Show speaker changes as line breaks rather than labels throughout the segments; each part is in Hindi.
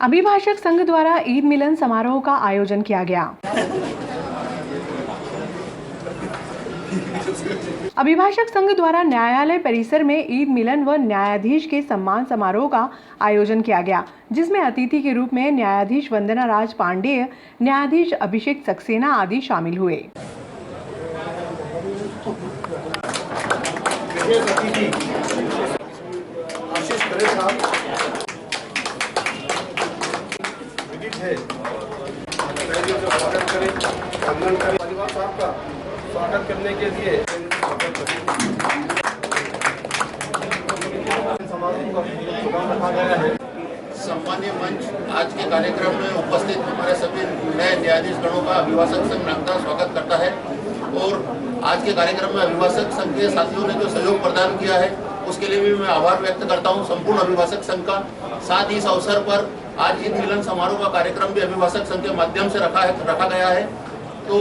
अभिभाषक संघ द्वारा ईद मिलन समारोह का आयोजन किया गया। अभिभाषक संघ द्वारा न्यायालय परिसर में ईद मिलन व न्यायाधीश के सम्मान समारोह का आयोजन किया गया, जिसमें अतिथि के रूप में न्यायाधीश वंदना राज पांडेय, न्यायाधीश अभिषेक सक्सेना आदि शामिल हुए।
स्वागत करने के लिए
सम्मानीय मंच आज के कार्यक्रम में उपस्थित हमारे सभी नए न्यायाधीश गणों का अभिभाषक संघ नागदा स्वागत करता है। और आज के कार्यक्रम में अभिभाषक संघ के साथियों ने जो सहयोग प्रदान किया है उसके लिए भी मैं आभार व्यक्त करता हूं संपूर्ण अभिभाषक संघ का। साथ ही इस अवसर पर आज ईद मिलन समारोह का कार्यक्रम भी अभिभाषक संघ के माध्यम से रखा गया है। तो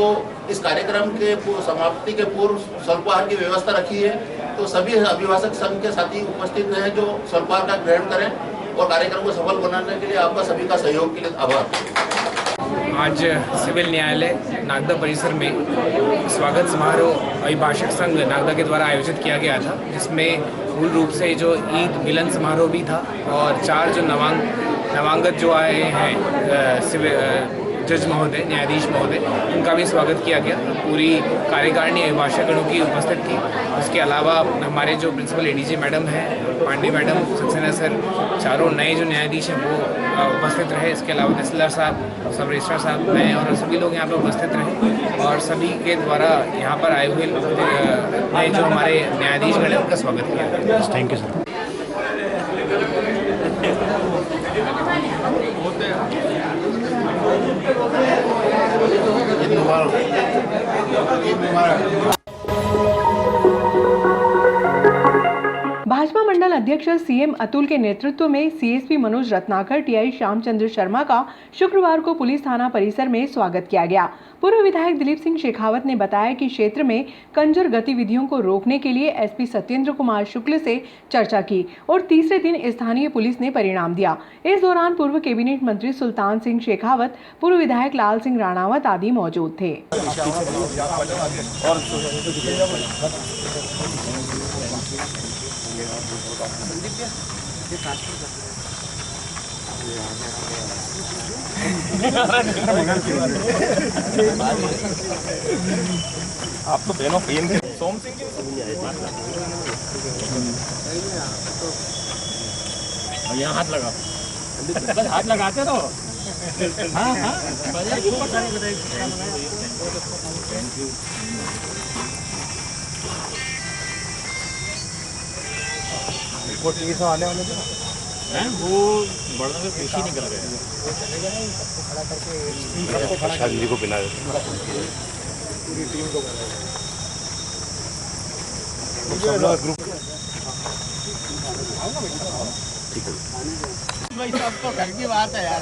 इस कार्यक्रम के समाप्ति के पूर्व स्वल्पाहार की व्यवस्था रखी है, तो सभी अभिभाषक संघ के साथी उपस्थित हैं जो स्वल्पाहार का ग्रहण करें और कार्यक्रम को सफल बनाने के लिए आपका सभी का सहयोग के लिए आभार।
आज सिविल न्यायालय नागदा परिसर में स्वागत समारोह अभिभाषक संघ नागदा के द्वारा आयोजित किया गया था, जिसमें मूल रूप से जो ईद मिलन समारोह भी था और 4 जो नवांगत जो आए हैं जज महोदय, न्यायाधीश महोदय, उनका भी स्वागत किया गया। पूरी कार्यकारिणी अभिभाषक गणों की उपस्थित थी। उसके अलावा हमारे जो प्रिंसिपल एडीजी मैडम हैं, पांडे मैडम, सक्सेना सर, चारों नए जो न्यायाधीश हैं वो उपस्थित रहे। इसके अलावा तहसीलदार साहब, सब रजिस्ट्रार साहब, मैं और सभी लोग यहाँ पर उपस्थित रहे और सभी के द्वारा यहाँ पर आए हुए नए जो हमारे न्यायाधीश गण हैं उनका स्वागत किया गया।
Thank you sir.
भाजपा मंडल अध्यक्ष सीएम अतुल के नेतृत्व में सीएसपी मनोज रत्नाकर, टीआई श्यामचंद्र शर्मा का शुक्रवार को पुलिस थाना परिसर में स्वागत किया गया। पूर्व विधायक दिलीप सिंह शेखावत ने बताया कि क्षेत्र में कंजर गतिविधियों को रोकने के लिए एसपी सत्येंद्र कुमार शुक्ल से चर्चा की और तीसरे दिन स्थानीय पुलिस ने परिणाम दिया। इस दौरान पूर्व कैबिनेट मंत्री सुल्तान सिंह शेखावत, पूर्व विधायक लाल सिंह राणावत आदि मौजूद थे।
आप तो बहनों पेन के सोम सिंह
यहाँ हाथ लगा, हाथ लगाते रहो। हाँ हाँ, थैंक यू।
आने वाले
हैं वो बड़ा से पेशी निकल गए।
शादी जी को पिला पूरी टीम को ग्रुप
ठीक है भाई, सब तो घर की बात है यार।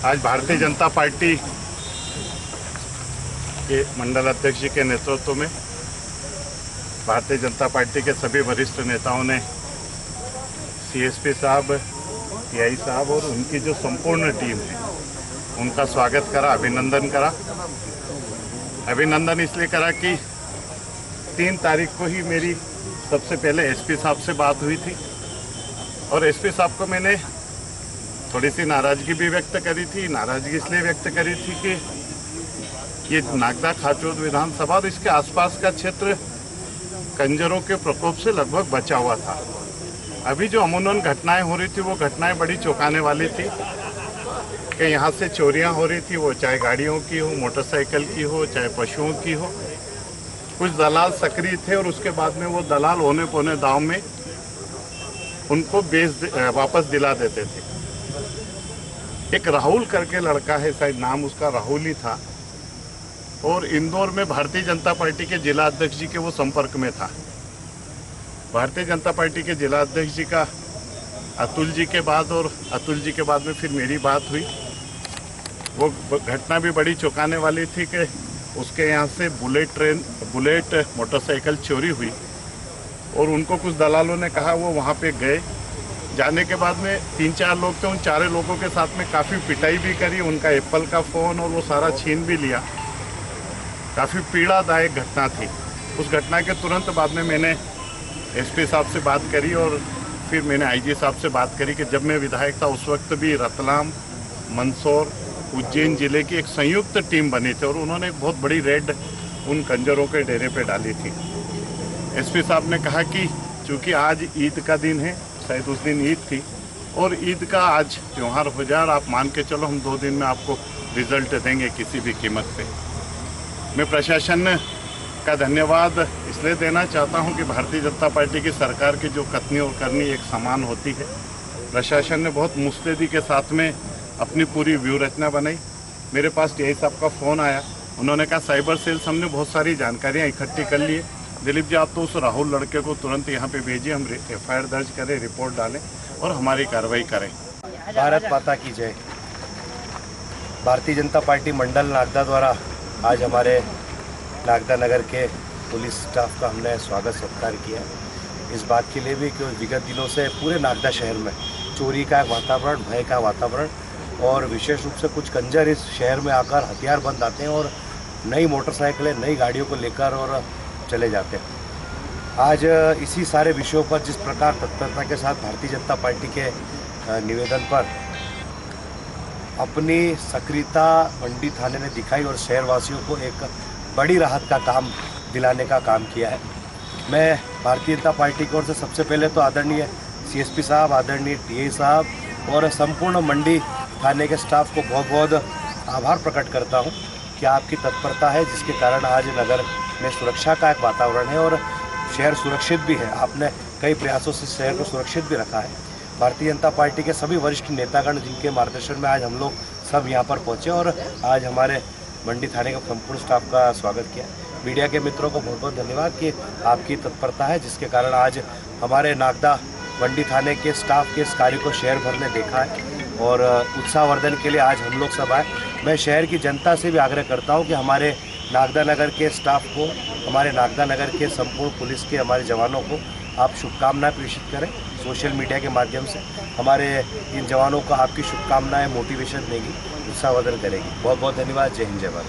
आज भारतीय जनता पार्टी के मंडल अध्यक्ष जी के नेतृत्व में भारतीय जनता पार्टी के सभी वरिष्ठ नेताओं ने सीएसपी साहब, टीआई साहब और उनकी जो संपूर्ण टीम है उनका स्वागत करा, अभिनंदन करा। अभिनंदन इसलिए करा कि 3 तारीख को ही मेरी सबसे पहले एसपी साहब से बात हुई थी और एसपी साहब को मैंने थोड़ी सी नाराज़गी भी व्यक्त करी थी। नाराज़गी इसलिए व्यक्त करी थी कि ये नागदा खाचोद विधानसभा और इसके आसपास का क्षेत्र कंजरों के प्रकोप से लगभग बचा हुआ था। अभी जो अमूमन घटनाएं हो रही थी वो घटनाएं बड़ी चौंकाने वाली थी कि यहाँ से चोरियां हो रही थी, वो चाहे गाड़ियों की हो, मोटरसाइकिल की हो, चाहे पशुओं की हो। कुछ दलाल सक्रिय थे और उसके बाद में वो दलाल होने पौने दाव में उनको वापस दिला देते थे। एक राहुल करके लड़का है, शायद नाम उसका राहुल ही था, और इंदौर में भारतीय जनता पार्टी के जिला अध्यक्ष जी के वो संपर्क में था। भारतीय जनता पार्टी के जिला अध्यक्ष जी का अतुल जी के बाद और अतुल जी के बाद में फिर मेरी बात हुई। वो घटना भी बड़ी चौंकाने वाली थी कि उसके यहाँ से बुलेट मोटरसाइकिल चोरी हुई और उनको कुछ दलालों ने कहा वो वहाँ पे गए। जाने के बाद में 3-4 लोग थे, उन 4 लोगों के साथ में काफ़ी पिटाई भी करी, उनका एप्पल का फ़ोन और वो सारा छीन भी लिया। काफ़ी पीड़ादायक घटना थी। उस घटना के तुरंत बाद में मैंने एसपी साहब से बात करी और फिर मैंने आईजी साहब से बात करी कि जब मैं विधायक था उस वक्त भी रतलाम, मंदसौर, उज्जैन जिले की एक संयुक्त टीम बनी थी और उन्होंने एक बहुत बड़ी रेड उन कंजरों के डेरे पे डाली थी। एसपी साहब ने कहा कि चूँकि आज ईद का दिन है, शायद उस दिन ईद थी और ईद का आज त्यौहार हो जाए और आप मान के चलो हम 2 दिन में आपको रिजल्ट देंगे किसी भी कीमत पे। मैं प्रशासन का धन्यवाद इसलिए देना चाहता हूं कि भारतीय जनता पार्टी की सरकार की जो कथनी और करनी एक समान होती है। प्रशासन ने बहुत मुस्तैदी के साथ में अपनी पूरी व्यू रचना बनाई। मेरे पास टीआई साहब का फ़ोन आया, उन्होंने कहा साइबर सेल्स हमने बहुत सारी जानकारियाँ इकट्ठी कर ली है, दिलीप जी आप तो उस राहुल लड़के को तुरंत यहाँ पे भेजिए, हम एफआईआर दर्ज करें, रिपोर्ट डालें और हमारी कार्रवाई करें।
भारत माता की जय। भारतीय जनता पार्टी मंडल नागदा द्वारा आज हमारे नागदा नगर के पुलिस स्टाफ का हमने स्वागत सत्कार किया। इस बात के लिए भी कि विगत दिनों से पूरे नागदा शहर में चोरी का वातावरण, भय का वातावरण और विशेष रूप से कुछ कंजर इस शहर में आकर हथियार बंद आते हैं और नई मोटरसाइकिलें, नई गाड़ियों को लेकर और चले जाते हैं। आज इसी सारे विषयों पर जिस प्रकार तत्परता के साथ भारतीय जनता पार्टी के निवेदन पर अपनी सक्रियता मंडी थाने ने दिखाई और शहरवासियों को एक बड़ी राहत का काम दिलाने का काम किया है। मैं भारतीय जनता पार्टी की ओर से सबसे पहले तो आदरणीय सीएसपी साहब, आदरणीय टीआई साहब और संपूर्ण मंडी थाने के स्टाफ को बहुत बहुत आभार प्रकट करता हूं कि आपकी तत्परता है जिसके कारण आज नगर में सुरक्षा का एक वातावरण है और शहर सुरक्षित भी है। आपने कई प्रयासों से शहर को सुरक्षित भी रखा है। भारतीय जनता पार्टी के सभी वरिष्ठ नेतागण जिनके मार्गदर्शन में आज हम लोग सब यहाँ पर पहुँचे और आज हमारे मंडी थाने का संपूर्ण स्टाफ का स्वागत किया। मीडिया के मित्रों को बहुत बहुत धन्यवाद कि आपकी तत्परता है जिसके कारण आज हमारे नागदा मंडी थाने के स्टाफ के इस कार्य को शहर भर ने देखा है और उत्साहवर्धन के लिए आज हम लोग सब आए। मैं शहर की जनता से भी आग्रह करता हूँ कि हमारे नागदा नगर के स्टाफ को, हमारे नागदा नगर के संपूर्ण पुलिस के हमारे जवानों को आप शुभकामनाएं प्रेषित करें सोशल मीडिया के माध्यम से। हमारे इन जवानों को आपकी शुभकामनाएं मोटिवेशन देगी, उत्साहवर्धन करेगी। बहुत बहुत धन्यवाद। जय हिंद, जय भारत।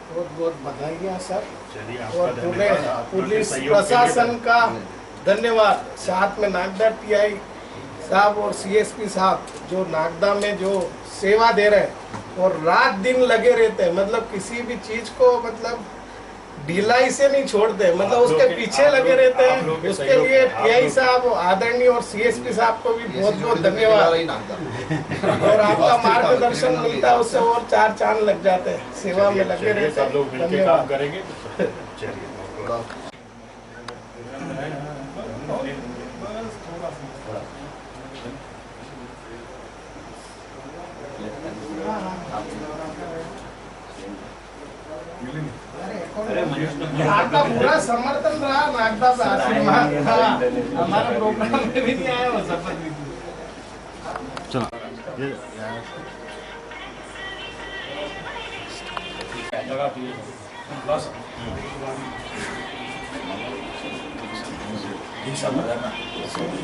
बहुत बहुत बधाइयाँ सर और पूरे पुलिस प्रशासन का धन्यवाद। साथ में नागदा टीआई साहब और सीएसपी साहब जो नागदा में जो सेवा दे रहे हैं और रात दिन लगे रहते हैं, मतलब किसी भी चीज को मतलब ढिलाई से नहीं छोड़ते, मतलब उसके पीछे लगे रहते हैं। उसके लिए टीआई साहब, आदरणीय और सीएसपी साहब को भी बहुत बहुत धन्यवाद। और आपका मार्गदर्शन मिलता है उससे और 4 चांद लग जाते हैं, सेवा में लगे रहते हैं। धन्यवाद करेंगे। आपका पूरा समर्थन रहा, नागदा पे आशीर्वाद रहा। हमारे प्रोग्राम में भी नहीं आया और शपथ भी दी।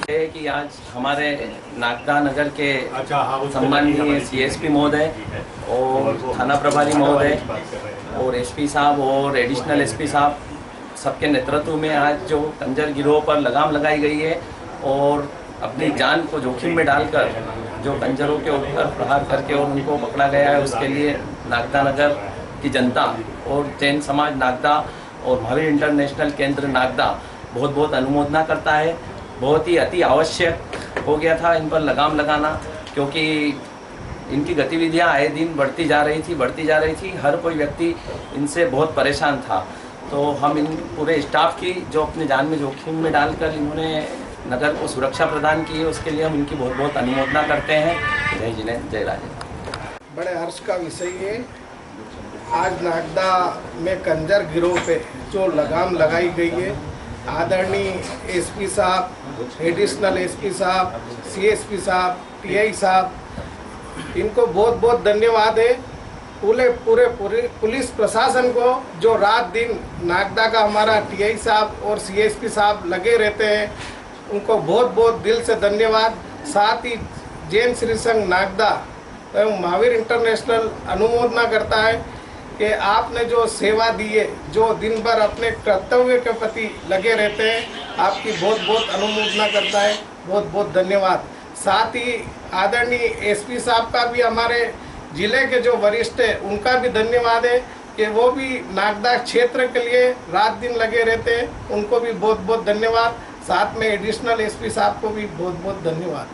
है कि आज हमारे नागदा नगर के सम्माननीय सीएसपी महोदय और थाना प्रभारी महोदय और एसपी साहब और एडिशनल एसपी साहब सबके नेतृत्व में आज जो कंजर गिरोह पर लगाम लगाई गई है और अपनी जान को जोखिम में डालकर जो कंजरों के ऊपर प्रहार करके और उनको पकड़ा गया है, उसके लिए नागदा नगर की जनता और जैन समाज नागदा और महावीर इंटरनेशनल केंद्र नागदा बहुत बहुत अनुमोदना करता है। बहुत ही अति आवश्यक हो गया था इन पर लगाम लगाना, क्योंकि इनकी गतिविधियां आए दिन बढ़ती जा रही थी। हर कोई व्यक्ति इनसे बहुत परेशान था। तो हम इन पूरे स्टाफ की जो अपनी जान में जोखिम में डालकर इन्होंने नगर को सुरक्षा प्रदान की है, उसके लिए हम इनकी बहुत बहुत अनुमोदना करते हैं। जय जिनेन्द्र, जय राजेंद्र।
बड़े हर्ष का विषय है आज नागदा में कंजर गिरोह पे जो लगाम लगाई गई है, आदरणीय एसपी साहब, एडिशनल एसपी साहब, सीएसपी साहब, टीआई साहब, इनको बहुत बहुत धन्यवाद है। पूरे पुलिस प्रशासन को जो रात दिन नागदा का हमारा टीआई साहब और सीएसपी साहब लगे रहते हैं, उनको बहुत बहुत दिल से धन्यवाद। साथ ही जैन श्री संघ नागदा एवं महावीर इंटरनेशनल अनुमोदना करता है कि आपने जो सेवा दी है, जो दिन भर अपने कर्तव्य के प्रति लगे रहते हैं, आपकी बहुत बहुत अनुमोदना करता है। बहुत बहुत धन्यवाद। साथ ही आदरणीय एसपी साहब का भी, हमारे जिले के जो वरिष्ठ है उनका भी धन्यवाद है कि वो भी नागदा क्षेत्र के लिए रात दिन लगे रहते हैं, उनको भी बहुत बहुत धन्यवाद। साथ में एडिशनल एसपी साहब को भी बहुत बहुत धन्यवाद।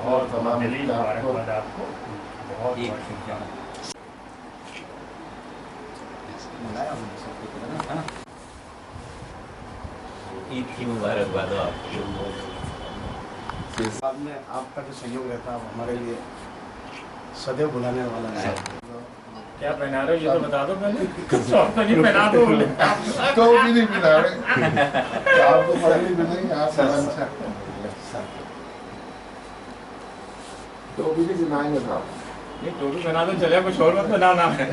और तमाम मुबारकबाद आपको। बहुत
ईद की मुबारकबाद हो आपको।
बाद में आपका जो सहयोग रहता है हमारे लिए सदैव बुलाने वाला है।
क्या पहना रहे हो ये तो बता दो पहले। शॉर्ट तो नहीं पहना दो।
तो भी नहीं पहना रहे। आपको पहले भी नहीं, आप तो भी नहीं पहनाएंगे साहब।
ये टोपी पहना दो चले, कुछ और मत बनाना है।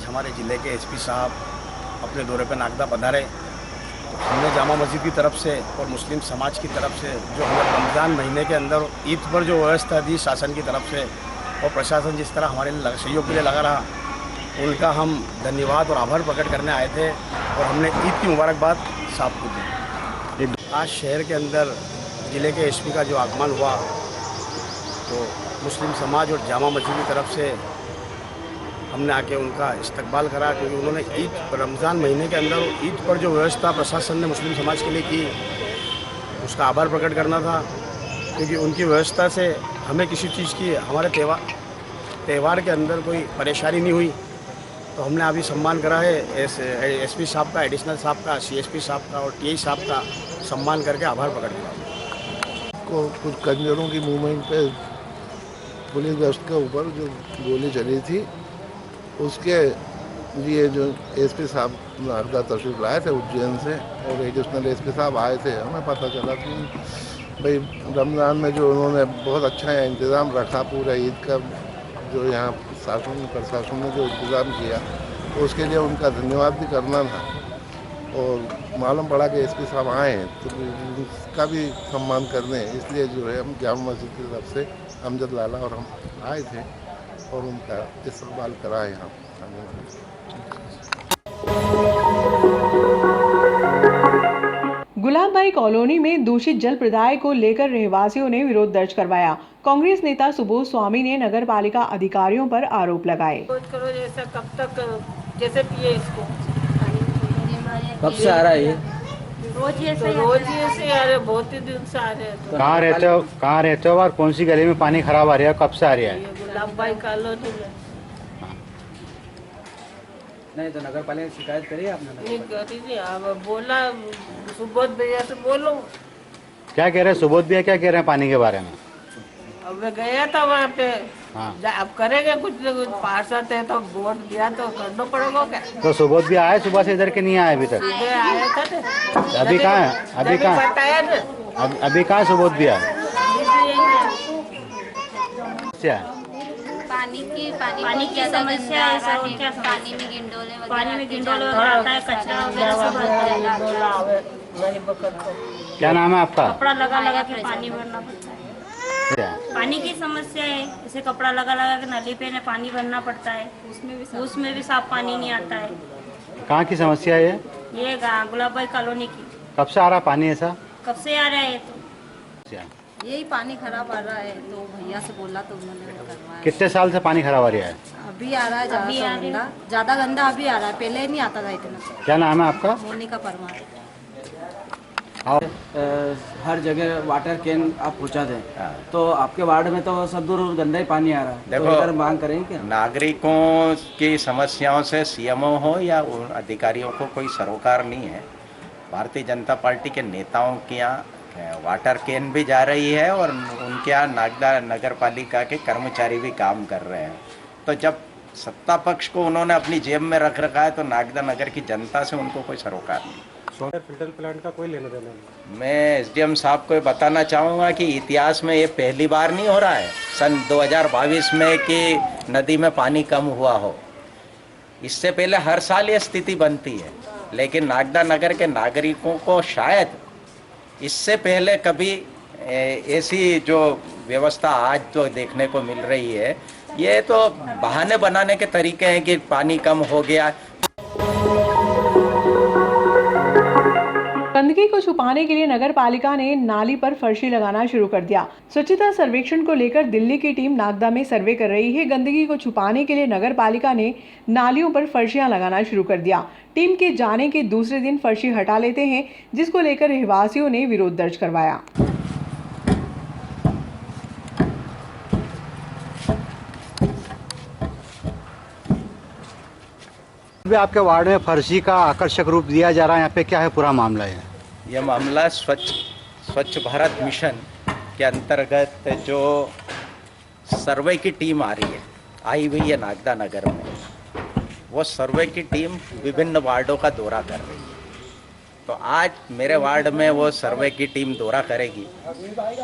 हमारे ज़िले के एसपी साहब अपने दौरे पर नागदा पधारे, तो हमने जामा मस्जिद की तरफ से और मुस्लिम समाज की तरफ से जो हमें रमज़ान महीने के अंदर ईद पर जो व्यवस्था दी शासन की तरफ से और प्रशासन जिस तरह हमारे लिए सहयोग के लिए लगा रहा, उनका हम धन्यवाद और आभार प्रकट करने आए थे और हमने ईद की मुबारकबाद साहब को दी। आज शहर के अंदर ज़िले के एसपी का जो आगमन हुआ, तो मुस्लिम समाज और जामा मस्जिद की तरफ से हमने आके उनका इस्तकबाल करा, क्योंकि उन्होंने ईद रमज़ान महीने के अंदर ईद पर जो व्यवस्था प्रशासन ने मुस्लिम समाज के लिए की, उसका आभार प्रकट करना था। क्योंकि उनकी व्यवस्था से हमें किसी चीज़ की, हमारे त्यौहार के अंदर कोई परेशानी नहीं हुई, तो हमने अभी सम्मान करा है एसपी साहब का, एडिशनल साहब का, सीएसपी साहब का और टीआई साहब का सम्मान करके आभार प्रकट किया।
को कुछ कंजरों की मूवमेंट पे पुलिस गश्त के ऊपर जो गोली चली थी, उसके लिए जो एसपी साहब नागदा तशरीफ लाए थे उज्जैन से और एडिशनल एसपी साहब आए थे, हमें पता चला कि भाई रमज़ान में जो उन्होंने बहुत अच्छा इंतज़ाम रखा, पूरा ईद का जो यहाँ प्रशासन ने जो इंतज़ाम किया, उसके लिए उनका धन्यवाद भी करना था। और मालूम पड़ा कि एसपी साहब आए हैं, तो उसका भी सम्मान करने, इसलिए जो है हम जामा मस्जिद की तरफ से अमजद लाला और हम आए थे और उनका इस्तकबाल करा यहाँ।
गुलाबबाई कॉलोनी में दूषित जल प्रदाय को लेकर रहवासियों ने विरोध दर्ज करवाया। कांग्रेस नेता सुबोध स्वामी ने नगर पालिका अधिकारियों पर आरोप लगाए।
करो जैसा, कब तक जैसे पिए इसको।
कब से आ रहा है ये?
रोज ऐसे आ रहे, बहुत ही दिन से आ रहे हैं। तो
कहाँ रहते हो और कौन सी गली में पानी खराब आ रहा है, कब से आ रहा है?
गुलाबबाई कॉलोनी में।
नहीं तो नगर पालिका की शिकायत करी आपने?
नहीं करी थी, अब बोला सुबोध भैया से बोलो।
क्या कह रहे हैं सुबोध भैया, क्या कह रहे हैं पानी के बारे में?
अब मैं गया था वहाँ पे।
हाँ।
अब करेंगे कुछ न कुछ, पार्षद है तो वोट दिया तो करना पड़ेगा क्या।
तो सुबोध भैया आए सुबह से इधर के नहीं आए अभी तक?
आया था।
अभी कहाँ है? अभी कहाँ? अभी कहाँ सुबोध भैया?
पानी की समस्या है सर। क्या पानी में गिंडोले वगैरह आता है, कचरा वगैरह सब आता है।
क्या नाम है आपका?
कपड़ा लगा के पानी भरना पड़ता है। पानी की समस्या है, इसे कपड़ा लगा के नली पे पानी भरना पड़ता है, उसमें भी साफ पानी नहीं आता है।
कहाँ की समस्या है
ये गुलाबबाई कॉलोनी की।
कब से आ रहा पानी ऐसा?
कब से आ रहा है? तो
यही पानी खराब आ रहा है, तो भैया से बोला तो उन्होंने करवाया।
कितने साल से पानी खराब आ रहा है?
अभी आ रहा है ज्यादा गंदा अभी आ रहा है, पहले नहीं आता था इतना।
क्या नाम है आपका?
मोनिका परमार।
हर जगह वाटर कैन आप पहुंचा दें, तो आपके वार्ड में तो सब दूर गंदा ही पानी आ रहा है।
देखो,
तो इधर मांग करें क्या?
नागरिकों की समस्याओं से सीएमओ हो या उन अधिकारियों को कोई सरोकार नहीं है। भारतीय जनता पार्टी के नेताओं के यहाँ वाटर कैन भी जा रही है और उनके यहाँ नागदा नगर पालिका के कर्मचारी भी काम कर रहे हैं। तो जब सत्ता पक्ष को उन्होंने अपनी जेब में रख रखा है तो नागदा नगर की जनता से उनको कोई सरोकार नहीं।
फिल्टर प्लांट का कोई लेना देना नहीं।
मैं एसडीएम साहब को बताना चाहूँगा कि इतिहास में ये पहली बार नहीं हो रहा है सन 2022 में कि नदी में पानी कम हुआ हो। इससे पहले हर साल ये स्थिति बनती है, लेकिन नागदा नगर के नागरिकों को शायद इससे पहले कभी ऐसी जो व्यवस्था आज तो देखने को मिल रही है, ये तो बहाने बनाने के तरीके हैं कि पानी कम हो गया।
गंदगी को छुपाने के लिए नगर पालिका ने नाली पर फर्शी लगाना शुरू कर दिया। स्वच्छता सर्वेक्षण को लेकर दिल्ली की टीम नागदा में सर्वे कर रही है। गंदगी को छुपाने के लिए नगर पालिका ने नालियों पर फर्शियां लगाना शुरू कर दिया। टीम के जाने के दूसरे दिन फर्शी हटा लेते हैं, जिसको लेकर रहवासियों ने विरोध दर्ज करवाया।
आपके वार्ड में फर्शी का आकर्षक रूप दिया जा रहा है, यहाँ पे क्या है पूरा मामला है?
यह मामला स्वच्छ भारत मिशन के अंतर्गत जो सर्वे की टीम आई हुई है नागदा नगर में, वो सर्वे की टीम विभिन्न वार्डों का दौरा कर रही है। तो आज मेरे वार्ड में वो सर्वे की टीम दौरा करेगी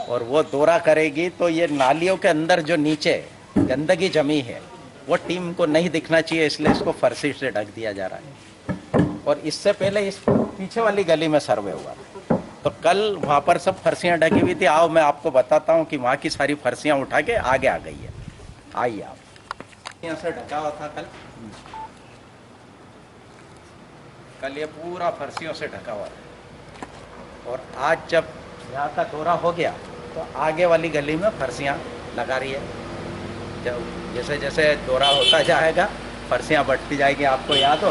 और वो दौरा करेगी तो ये नालियों के अंदर जो नीचे गंदगी जमी है वो टीम को नहीं दिखना चाहिए, इसलिए इसको फर्शी से ढक दिया जा रहा है। और इससे पहले इस पीछे वाली गली में सर्वे हुआ, तो कल वहाँ पर सब फर्शियाँ ढकी हुई थी। आओ मैं आपको बताता हूँ कि वहाँ की सारी फर्शियाँ उठा के आगे आ गई है। आइए आप, यहाँ से ढका हुआ था कल ये पूरा फर्शियों से ढका हुआ था। और आज जब यहाँ का दौरा हो गया तो आगे वाली गली में फर्शियाँ लगा रही है। जब जैसे जैसे दौरा होता जाएगा फर्शियाँ बढ़ती जाएगी। आपको याद हो